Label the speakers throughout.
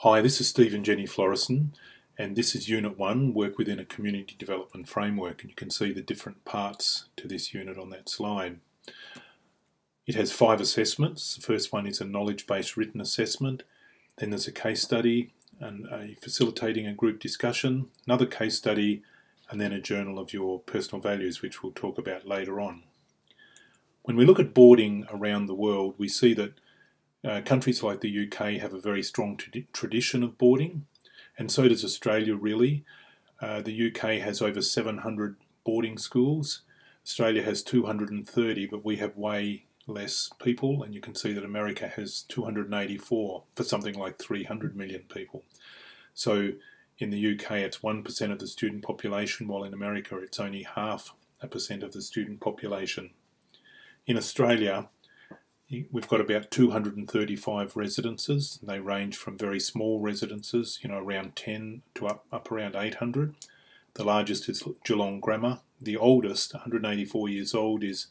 Speaker 1: Hi, this is Steve and Jenny Florison, and this is Unit 1, Work Within a Community Development Framework, and you can see the different parts to this unit on that slide. It has 5 assessments. The first one is a knowledge-based written assessment, then there's a case study, and facilitating a group discussion, another case study, and then a journal of your personal values, which we'll talk about later on. When we look at boarding around the world, we see that countries like the UK have a very strong tradition of boarding, and so does Australia really. The UK has over 700 boarding schools. Australia has 230, but we have way less people, and you can see that America has 284 for something like 300 million people. So in the UK it's 1% of the student population, while in America it's only 0.5% of the student population. In Australia, we've got about 235 residences. They range from very small residences, around 10 to up around 800. The largest is Geelong Grammar. The oldest, 184 years old, is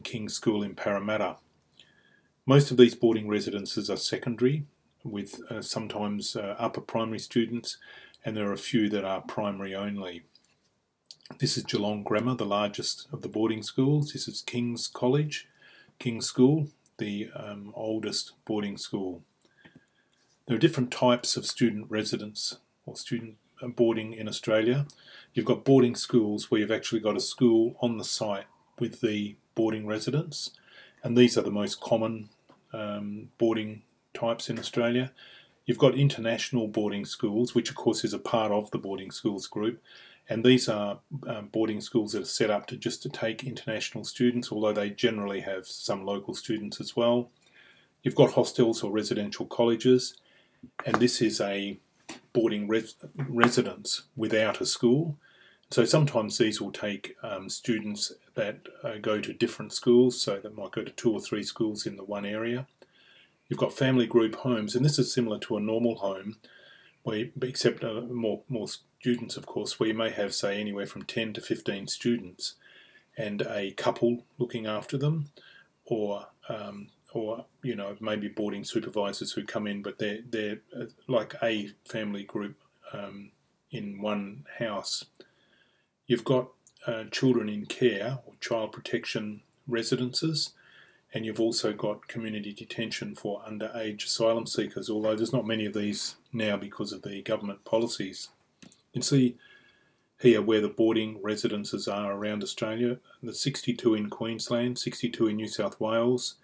Speaker 1: King's School in Parramatta. Most of these boarding residences are secondary, with sometimes upper primary students, and there are a few that are primary only. This is Geelong Grammar, the largest of the boarding schools. This is King's School, the oldest boarding school. There are different types of student residence or student boarding in Australia. You've got boarding schools where you've actually got a school on the site with the boarding residents, and these are the most common boarding types in Australia. You've got international boarding schools, which of course is a part of the boarding schools group, and these are boarding schools that are set up to take international students, although they generally have some local students as well. You've got hostels or residential colleges, and this is a boarding residence without a school. So sometimes these will take students that go to different schools, so they might go to 2 or 3 schools in the one area. You've got family group homes, and this is similar to a normal home, except more students, of course, where you may have, say, anywhere from 10 to 15 students and a couple looking after them, or maybe boarding supervisors who come in, but they're like a family group in one house. You've got children in care or child protection residences, and you've also got community detention for underage asylum seekers, although there's not many of these now because of the government policies. You can see here where the boarding residences are around Australia. There's 62 in Queensland, 62 in New South Wales,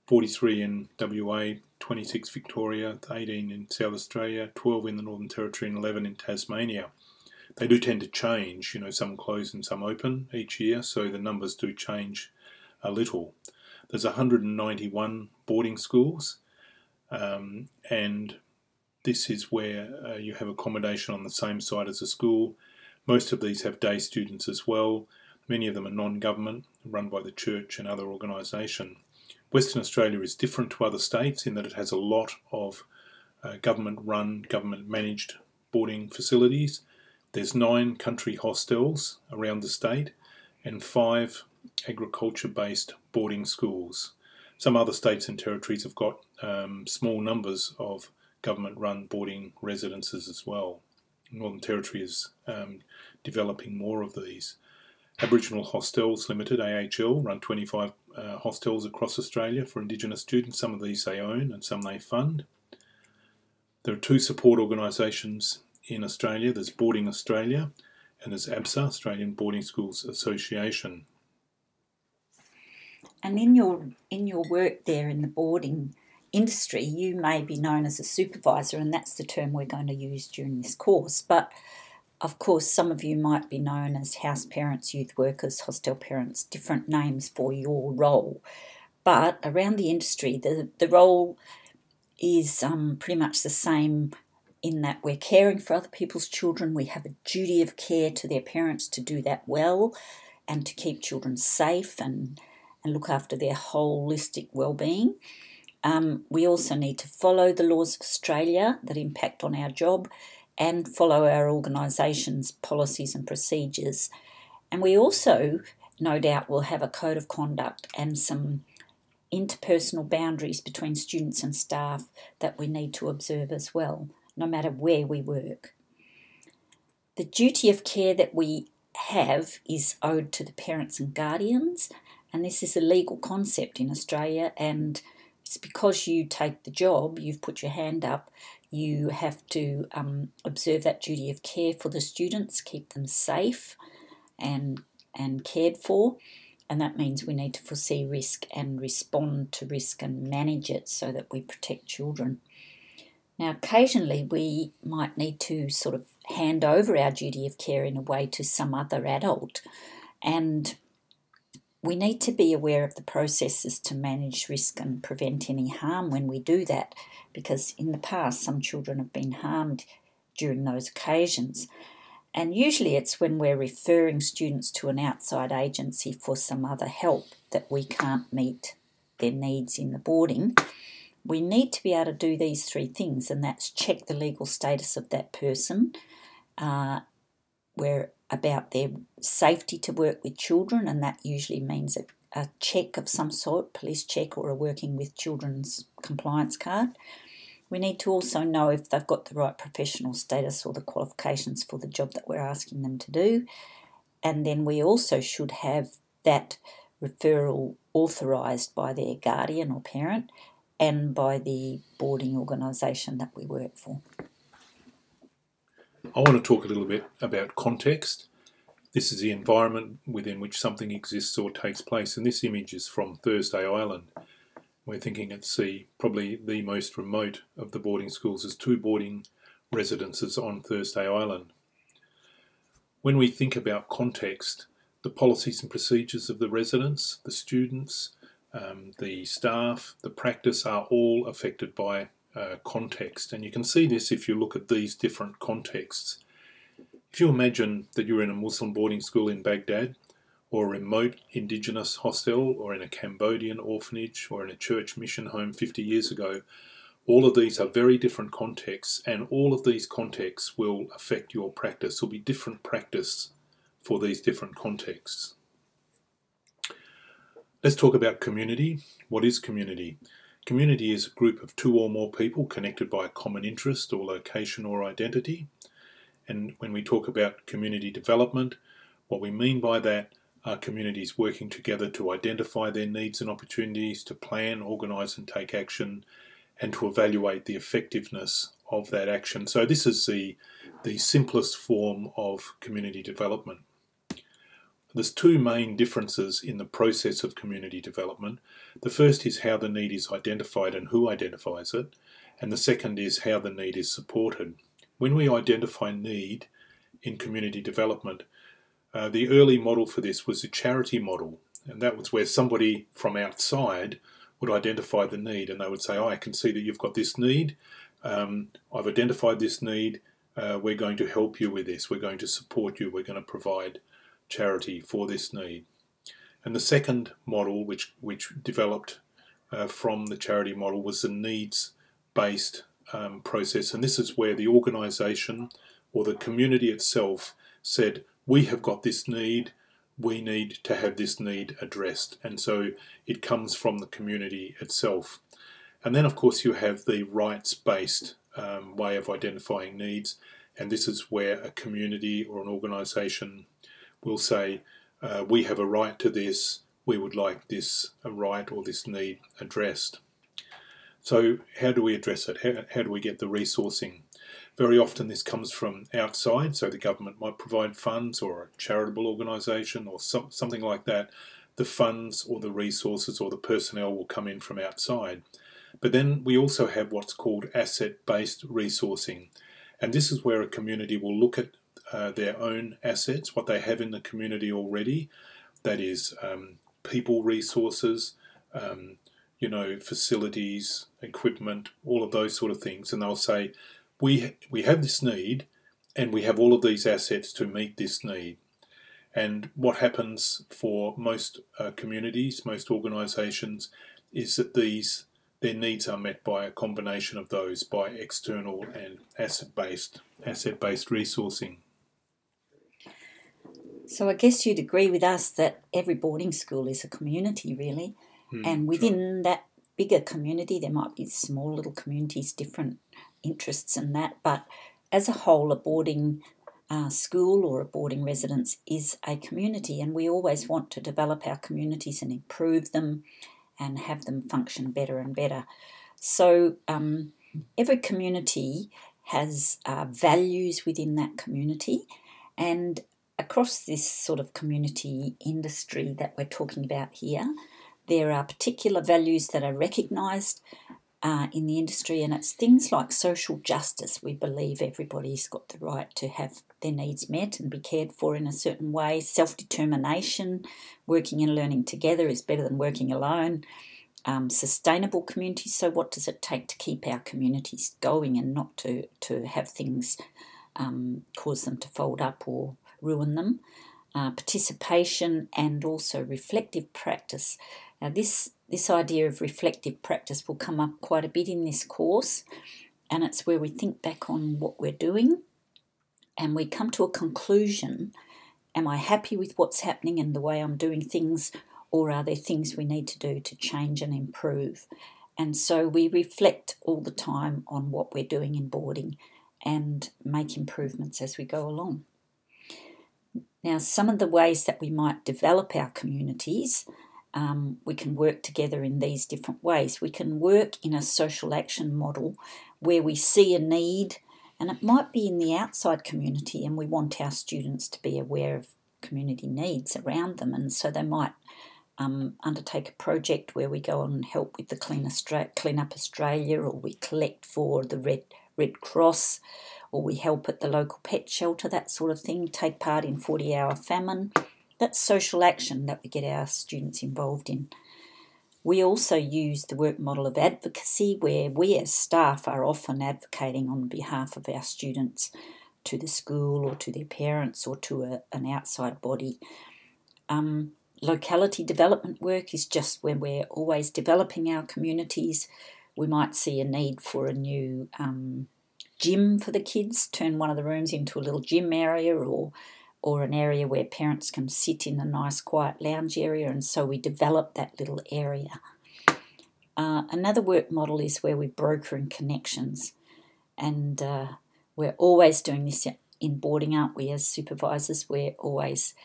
Speaker 1: 43 in WA, 26 Victoria, 18 in South Australia, 12 in the Northern Territory and 11 in Tasmania. They do tend to change, some close and some open each year, so the numbers do change a little. There's 191 boarding schools, and this is where you have accommodation on the same site as a school. Most of these have day students as well. Many of them are non-government, run by the church and other organisation. Western Australia is different to other states in that it has a lot of government-run, government-managed boarding facilities. There's 9 country hostels around the state and 5 agriculture-based boarding schools. Some other states and territories have got small numbers of government-run boarding residences as well. Northern Territory is developing more of these. Aboriginal Hostels Limited, AHL, run 25 hostels across Australia for Indigenous students. Some of these they own and some they fund. There are 2 support organisations in Australia. There's Boarding Australia and there's ABSA, Australian Boarding Schools Association.
Speaker 2: And in your work there in the boarding industry, you may be known as a supervisor, and that's the term we're going to use during this course. But of course, some of you might be known as house parents, youth workers, hostel parents, different names for your role. But around the industry, the role is pretty much the same in that we're caring for other people's children. We have a duty of care to their parents to do that well and to keep children safe and look after their holistic well-being. We also need to follow the laws of Australia that impact on our job and follow our organisation's policies and procedures. And we also, no doubt, will have a code of conduct and some interpersonal boundaries between students and staff that we need to observe as well, no matter where we work. The duty of care that we have is owed to the parents and guardians, and this is a legal concept in Australia, and it's because you take the job, you've put your hand up, you have to observe that duty of care for the students, keep them safe and cared for, and that means we need to foresee risk and respond to risk and manage it so that we protect children. Now, occasionally we might need to sort of hand over our duty of care in a way to some other adult, and we need to be aware of the processes to manage risk and prevent any harm when we do that, because in the past some children have been harmed during those occasions. And usually it's when we're referring students to an outside agency for some other help that we can't meet their needs in the boarding. We need to be able to do these three things, and that's check the legal status of that person, where about their safety to work with children, and that usually means a check of some sort, police check or a working with children's compliance card. We need to also know if they've got the right professional status or the qualifications for the job that we're asking them to do. And then we also should have that referral authorised by their guardian or parent and by the boarding organisation that we work for.
Speaker 1: I want to talk a little bit about context. This is the environment within which something exists or takes place, and this image is from Thursday Island. We're thinking it's probably the most remote of the boarding schools. There's 2 boarding residences on Thursday Island. When we think about context, the policies and procedures of the residents, the students, the staff, the practice are all affected by context. And you can see this if you look at these different contexts. If you imagine that you're in a Muslim boarding school in Baghdad, or a remote indigenous hostel, or in a Cambodian orphanage, or in a church mission home 50 years ago, all of these are very different contexts, and all of these contexts will affect your practice. There'll be different practice for these different contexts. Let's talk about community. What is community? Community is a group of 2 or more people connected by a common interest or location or identity. And when we talk about community development, what we mean by that are communities working together to identify their needs and opportunities, to plan, organise and take action, and to evaluate the effectiveness of that action. So this is the simplest form of community development. There's 2 main differences in the process of community development. The first is how the need is identified and who identifies it, and the second is how the need is supported. When we identify need in community development, the early model for this was a charity model, and that was where somebody from outside would identify the need, and they would say, I can see that you've got this need, I've identified this need, we're going to help you with this, we're going to support you, we're going to provide charity for this need. And the second model, which developed from the charity model, was the needs-based process, and this is where the organisation or the community itself said, we have got this need, we need to have this need addressed, and so it comes from the community itself. And then of course you have the rights-based way of identifying needs, and this is where a community or an organisation will say, we have a right to this, we would like this right or this need addressed. So how do we address it? How do we get the resourcing? Very often this comes from outside, so the government might provide funds, or a charitable organisation or something like that. The funds or the resources or the personnel will come in from outside. But then we also have what's called asset-based resourcing, and this is where a community will look at their own assets, what they have in the community already, that is people resources, facilities, equipment, all of those sort of things, and they'll say, we have this need and we have all of these assets to meet this need. And what happens for most communities, most organisations, is that their needs are met by a combination of those, by external and asset-based resourcing.
Speaker 2: So I guess you'd agree with us that every boarding school is a community, really, And within that bigger community, there might be small little communities, different interests in that, but as a whole, a boarding school or a boarding residence is a community, and we always want to develop our communities and improve them and have them function better and better. So every community has values within that community, and across this sort of community industry that we're talking about here, there are particular values that are recognised in the industry, and it's things like social justice. We believe everybody's got the right to have their needs met and be cared for in a certain way. Self-determination, working and learning together is better than working alone. Sustainable communities, so what does it take to keep our communities going and not to have things cause them to fold up or ruin them. Participation and also reflective practice. Now this idea of reflective practice will come up quite a bit in this course, and it's where we think back on what we're doing and we come to a conclusion. Am I happy with what's happening and the way I'm doing things, or are there things we need to do to change and improve? And so we reflect all the time on what we're doing in boarding and make improvements as we go along. Now, some of the ways that we might develop our communities, we can work together in these different ways. We can work in a social action model where we see a need, and it might be in the outside community, and we want our students to be aware of community needs around them, and so they might undertake a project where we go and help with the Clean Up Australia, or we collect for the Red Cross, or we help at the local pet shelter, that sort of thing, take part in 40-hour famine. That's social action that we get our students involved in. We also use the work model of advocacy, where we as staff are often advocating on behalf of our students to the school or to their parents or to an outside body. Locality development work is just when we're always developing our communities. We might see a need for a new gym for the kids, turn one of the rooms into a little gym area, or an area where parents can sit in a nice quiet lounge area, and so we develop that little area. Another work model is where we broker in connections, and we're always doing this in boarding, aren't we, as supervisors? We're always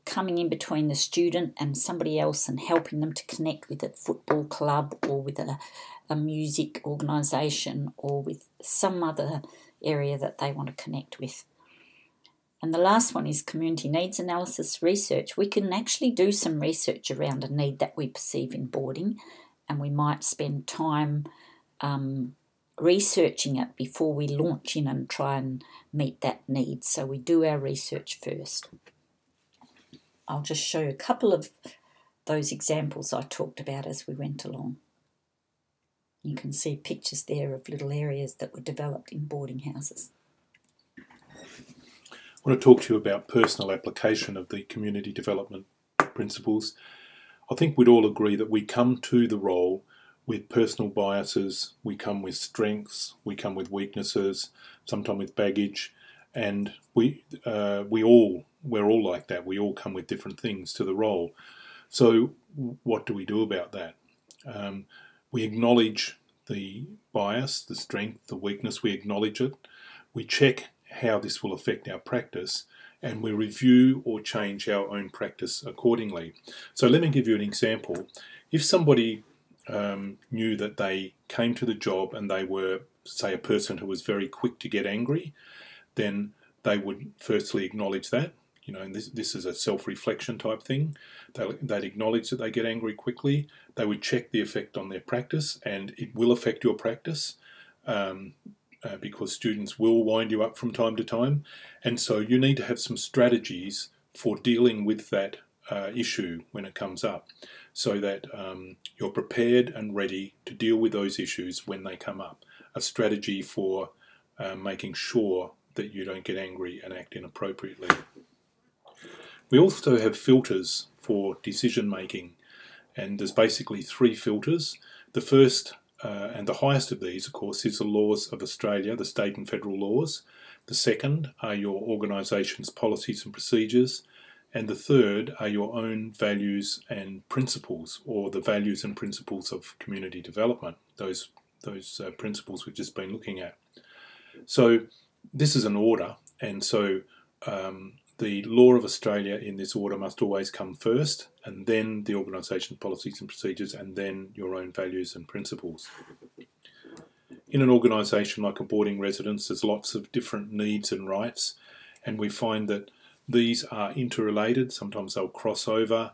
Speaker 2: coming in between the student and somebody else and helping them to connect with a football club or with a music organisation or with some other area that they want to connect with. And the last one is community needs analysis research. We can actually do some research around a need that we perceive in boarding, and we might spend time researching it before we launch in and try and meet that need. So we do our research first. I'll just show you a couple of those examples I talked about as we went along. You can see pictures there of little areas that were developed in boarding houses.
Speaker 1: I want to talk to you about personal application of the community development principles. I think we'd all agree that we come to the role with personal biases, we come with strengths, we come with weaknesses, sometimes with baggage, and we're all like that. We all come with different things to the role. So what do we do about that? We acknowledge the bias, the strength, the weakness, we acknowledge it. We check how this will affect our practice, and we review or change our own practice accordingly. So let me give you an example. If somebody knew that they came to the job and they were, say, a person who was very quick to get angry, then they would firstly acknowledge that. You know, and this is a self-reflection type thing. They'd acknowledge that they get angry quickly. They would check the effect on their practice, and it will affect your practice because students will wind you up from time to time. And so you need to have some strategies for dealing with that issue when it comes up, so that you're prepared and ready to deal with those issues when they come up. A strategy for making sure that you don't get angry and act inappropriately. We also have filters for decision making, and there's basically 3 filters. The first and the highest of these, of course, is the laws of Australia, the state and federal laws. The second are your organisation's policies and procedures, And the third are your own values and principles, or the values and principles of community development, those principles we've just been looking at. So this is an order, and so the law of Australia in this order must always come first, and then the organisation policies and procedures, and then your own values and principles. In an organisation like a boarding residence, there's lots of different needs and rights, and we find that these are interrelated. Sometimes they'll cross over.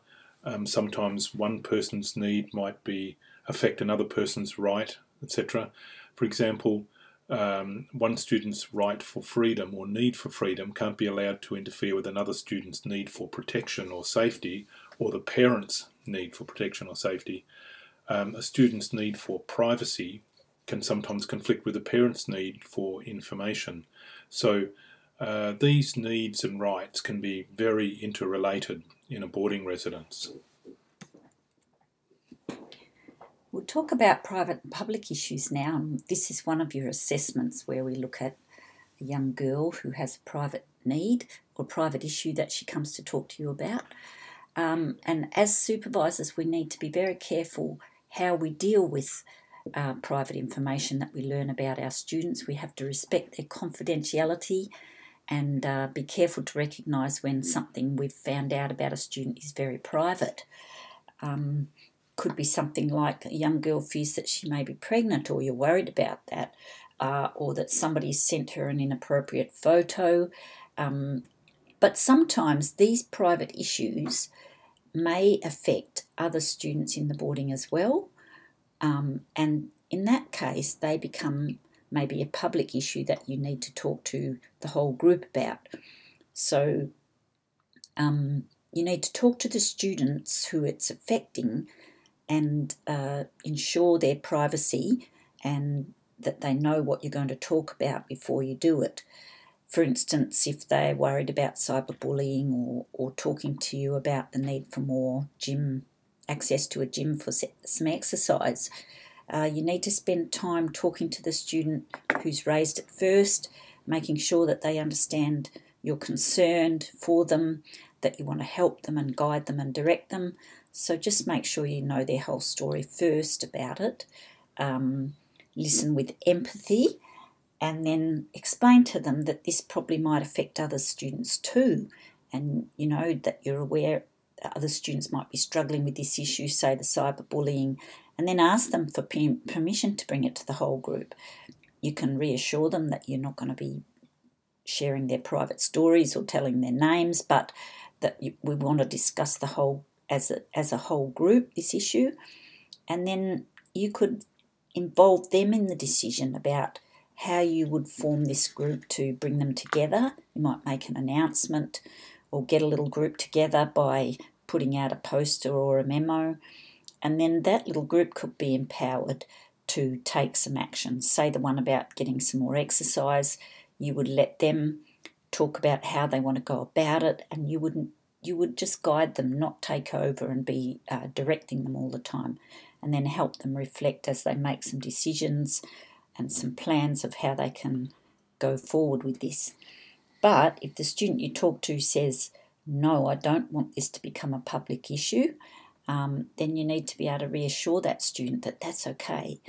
Speaker 1: Sometimes one person's need might affect another person's right, etc. For example, one student's right for freedom or need for freedom can't be allowed to interfere with another student's need for protection or safety, or the parent's need for protection or safety. A student's need for privacy can sometimes conflict with a parent's need for information. So these needs and rights can be very interrelated in a boarding residence.
Speaker 2: We'll talk about private and public issues now. This is one of your assessments where we look at a young girl who has a private need or private issue that she comes to talk to you about. And as supervisors, we need to be very careful how we deal with private information that we learn about our students. We have to respect their confidentiality and be careful to recognise when something we've found out about a student is very private. Could be something like a young girl fears that she may be pregnant, or you're worried about that, or that somebody sent her an inappropriate photo. But sometimes these private issues may affect other students in the boarding as well, and in that case they become maybe a public issue that you need to talk to the whole group about. So you need to talk to the students who it's affecting and ensure their privacy and that they know what you're going to talk about before you do it. For instance, if they're worried about cyberbullying or talking to you about the need for more access to a gym for some exercise, you need to spend time talking to the student who's raised it first, making sure that they understand you're concerned for them, that you want to help them and guide them and direct them. So just make sure you know their whole story first about it. Listen with empathy, and then explain to them that this probably might affect other students too, and you know that you're aware that other students might be struggling with this issue, say the cyberbullying, and then ask them for permission to bring it to the whole group. You can reassure them that you're not going to be sharing their private stories or telling their names, but that we want to discuss the whole as a whole group, this issue, and then you could involve them in the decision about how you would form this group to bring them together. You might make an announcement or get a little group together by putting out a poster or a memo, and then that little group could be empowered to take some action. Say the one about getting some more exercise, you would let them talk about how they want to go about it, and you would just guide them, not take over and be directing them all the time, and then help them reflect as they make some decisions and some plans of how they can go forward with this. But if the student you talk to says, no, I don't want this to become a public issue, then you need to be able to reassure that student that that's okay,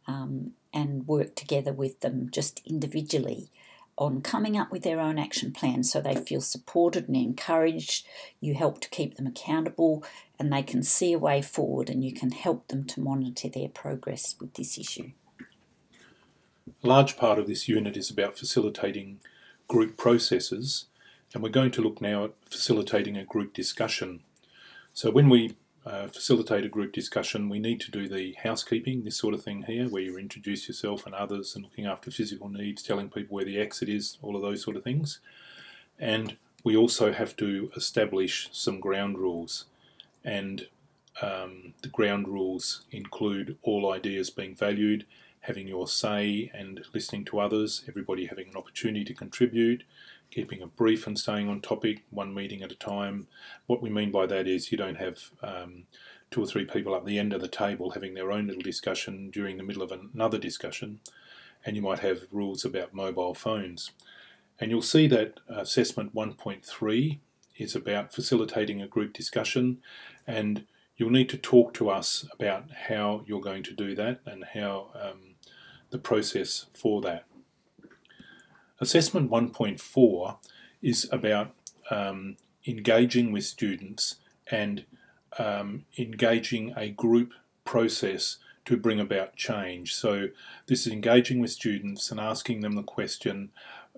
Speaker 2: and work together with them just individually on coming up with their own action plan so they feel supported and encouraged. You help to keep them accountable and they can see a way forward, and you can help them to monitor their progress with this issue.
Speaker 1: A large part of this unit is about facilitating group processes, and we're going to look now at facilitating a group discussion. So when we facilitate a group discussion, we need to do the housekeeping, this sort of thing here, where you introduce yourself and others and looking after physical needs, telling people where the exit is, all of those sort of things. And we also have to establish some ground rules, and the ground rules include all ideas being valued, having your say and listening to others, everybody having an opportunity to contribute, keeping it brief and staying on topic, one meeting at a time. What we mean by that is you don't have 2 or 3 people at the end of the table having their own little discussion during the middle of another discussion, and you might have rules about mobile phones. And you'll see that assessment 1.3 is about facilitating a group discussion, and you'll need to talk to us about how you're going to do that and how the process for that. Assessment 1.4 is about engaging with students and engaging a group process to bring about change. So this is engaging with students and asking them the question,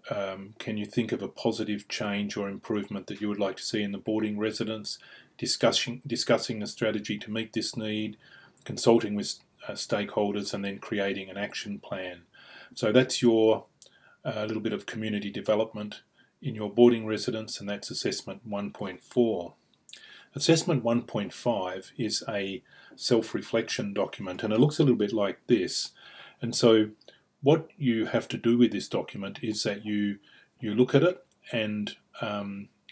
Speaker 1: can you think of a positive change or improvement that you would like to see in the boarding residence, discussing the strategy to meet this need, consulting with stakeholders, and then creating an action plan. So that's your little bit of community development in your boarding residence, and that's assessment 1.4. Assessment 1.5 is a self-reflection document, and it looks a little bit like this. And so what you have to do with this document is that you look at it, and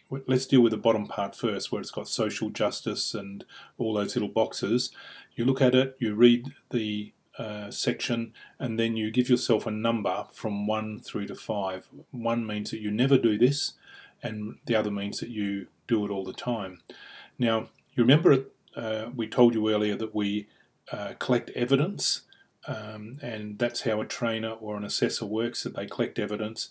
Speaker 1: let's deal with the bottom part first, where it's got social justice and all those little boxes. You look at it, you read the section, and then you give yourself a number from 1 through to 5. 1 means that you never do this, and the other means that you do it all the time. Now, you remember we told you earlier that we collect evidence, and that's how a trainer or an assessor works, that they collect evidence.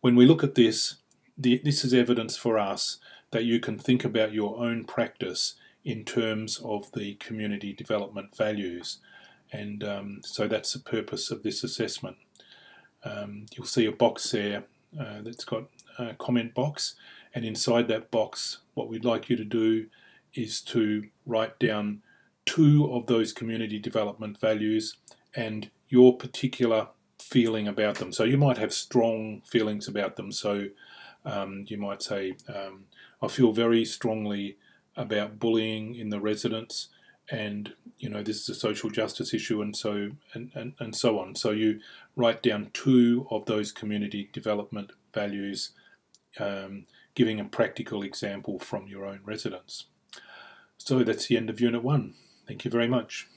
Speaker 1: When we look at this, this is evidence for us that you can think about your own practice in terms of the community development values. And so that's the purpose of this assessment. You'll see a box there that's got a comment box, and inside that box what we'd like you to do is to write down 2 of those community development values and your particular feeling about them. So you might have strong feelings about them. So you might say, I feel very strongly about bullying in the residence, and you know, this is a social justice issue, and so and so on. So you write down 2 of those community development values, giving a practical example from your own residence. So that's the end of Unit 1. Thank you very much.